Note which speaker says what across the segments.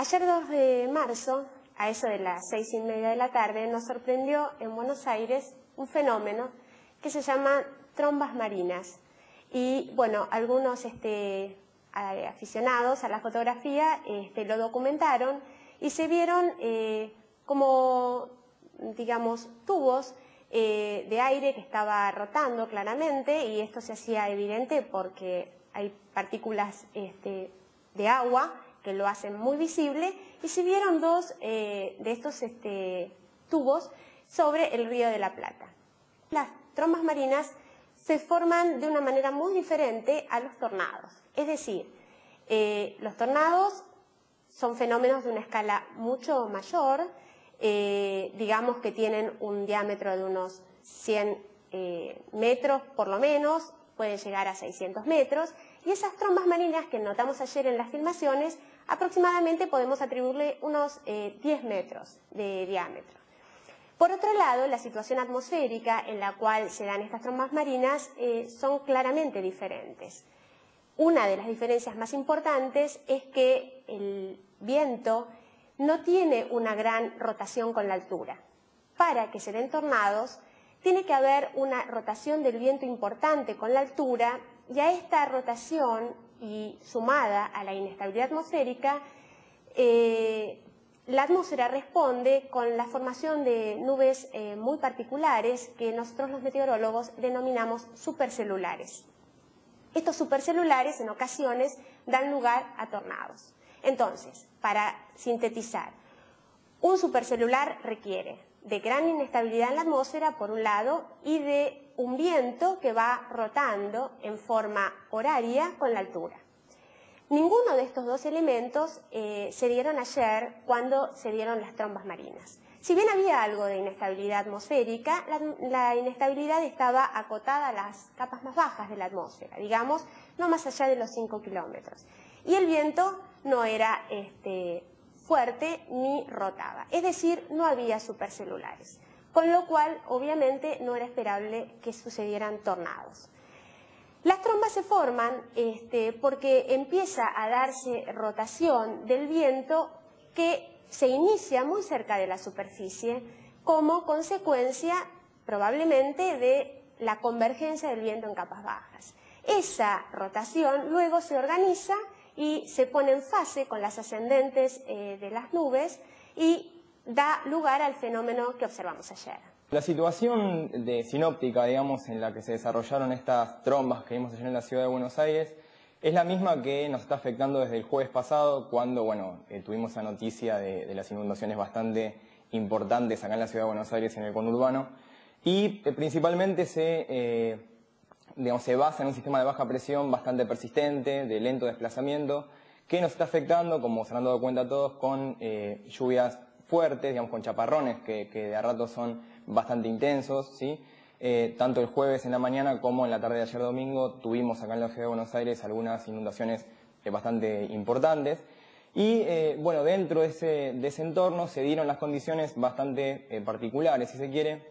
Speaker 1: Ayer 2 de marzo, a eso de las 6:30 de la tarde, nos sorprendió en Buenos Aires un fenómeno que se llama trombas marinas. Y bueno, algunos aficionados a la fotografía lo documentaron y se vieron como, digamos, tubos de aire que estaba rotando claramente, y esto se hacía evidente porque hay partículas de agua que lo hacen muy visible, y se vieron dos de estos tubos sobre el Río de la Plata. Las trombas marinas se forman de una manera muy diferente a los tornados. Es decir, los tornados son fenómenos de una escala mucho mayor, digamos que tienen un diámetro de unos 100 metros por lo menos, pueden llegar a 600 metros, y esas trombas marinas que notamos ayer en las filmaciones, aproximadamente podemos atribuirle unos 10 metros de diámetro. Por otro lado, la situación atmosférica en la cual se dan estas trombas marinas son claramente diferentes. Una de las diferencias más importantes es que el viento no tiene una gran rotación con la altura. Para que se den tornados, tiene que haber una rotación del viento importante con la altura, y a esta rotación, y sumada a la inestabilidad atmosférica, la atmósfera responde con la formación de nubes muy particulares que nosotros los meteorólogos denominamos supercelulares. Estos supercelulares en ocasiones dan lugar a tornados. Entonces, para sintetizar, un supercelular requiere de gran inestabilidad en la atmósfera, por un lado, y de un viento que va rotando en forma horaria con la altura. Ninguno de estos dos elementos se dieron ayer cuando se dieron las trombas marinas. Si bien había algo de inestabilidad atmosférica, la inestabilidad estaba acotada a las capas más bajas de la atmósfera, digamos, no más allá de los 5 kilómetros. Y el viento no era fuerte ni rotaba, es decir, no había supercelulares, con lo cual obviamente no era esperable que sucedieran tornados. Las trombas se forman porque empieza a darse rotación del viento que se inicia muy cerca de la superficie como consecuencia probablemente de la convergencia del viento en capas bajas. Esa rotación luego se organiza y se pone en fase con las ascendentes de las nubes y da lugar al fenómeno que observamos ayer.
Speaker 2: La situación sinóptica, digamos, en la que se desarrollaron estas trombas que vimos ayer en la ciudad de Buenos Aires es la misma que nos está afectando desde el jueves pasado, cuando tuvimos la noticia de las inundaciones bastante importantes acá en la ciudad de Buenos Aires, en el conurbano, y principalmente se basa en un sistema de baja presión bastante persistente, de lento desplazamiento, que nos está afectando, como se han dado cuenta todos, con lluvias fuertes, digamos, con chaparrones que de a rato son bastante intensos, ¿sí? Tanto el jueves en la mañana como en la tarde de ayer domingo tuvimos acá en la ciudad de Buenos Aires algunas inundaciones bastante importantes. Y dentro de ese entorno se dieron las condiciones bastante particulares, si se quiere,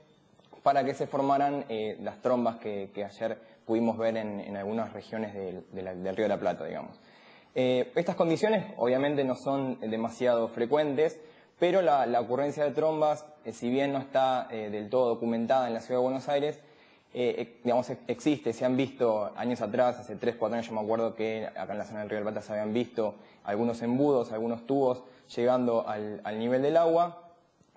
Speaker 2: para que se formaran las trombas que ayer pudimos ver en algunas regiones del Río de la Plata, digamos. Estas condiciones obviamente no son demasiado frecuentes, pero la ocurrencia de trombas, si bien no está del todo documentada en la ciudad de Buenos Aires, existe. Se han visto años atrás, hace 3, 4 años yo me acuerdo que acá en la zona del Río de la Plata se habían visto algunos embudos, algunos tubos llegando al nivel del agua,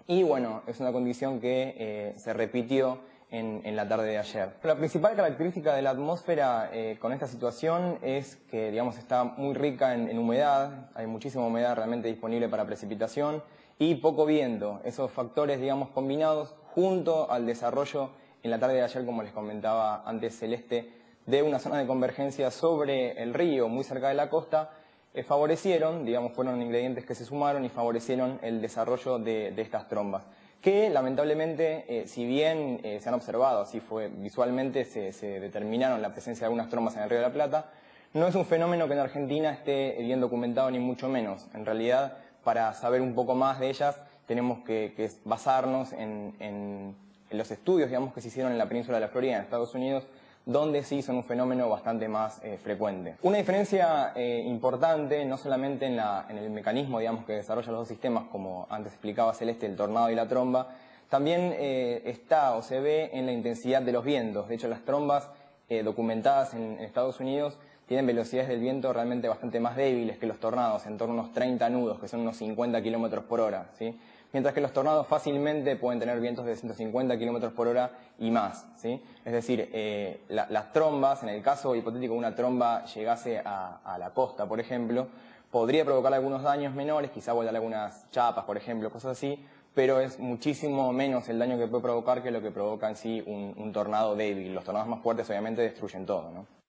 Speaker 2: y bueno, es una condición que se repitió en la tarde de ayer. La principal característica de la atmósfera con esta situación es que, digamos, está muy rica en humedad, hay muchísima humedad realmente disponible para precipitación y poco viento. Esos factores, digamos, combinados junto al desarrollo en la tarde de ayer, como les comentaba antes Celeste, de una zona de convergencia sobre el río, muy cerca de la costa, favorecieron, digamos, fueron ingredientes que se sumaron y favorecieron el desarrollo de estas trombas, que lamentablemente, si bien se han observado, así fue visualmente, se determinaron la presencia de algunas trombas en el Río de la Plata, no es un fenómeno que en Argentina esté bien documentado ni mucho menos. En realidad, para saber un poco más de ellas, tenemos que basarnos en los estudios, digamos, que se hicieron en la península de la Florida, en Estados Unidos, donde sí son un fenómeno bastante más frecuente. Una diferencia importante, no solamente en el mecanismo, digamos, que desarrollan los dos sistemas, como antes explicaba Celeste, el tornado y la tromba, también está o se ve en la intensidad de los vientos. De hecho, las trombas documentadas en Estados Unidos tienen velocidades del viento realmente bastante más débiles que los tornados, en torno a unos 30 nudos, que son unos 50 kilómetros por hora, ¿sí? Mientras que los tornados fácilmente pueden tener vientos de 150 kilómetros por hora y más, ¿sí? Es decir, las trombas, en el caso hipotético que una tromba llegase a la costa, por ejemplo, podría provocar algunos daños menores, quizá volar algunas chapas, por ejemplo, cosas así, pero es muchísimo menos el daño que puede provocar que lo que provoca en sí un tornado débil. Los tornados más fuertes obviamente destruyen todo, ¿no?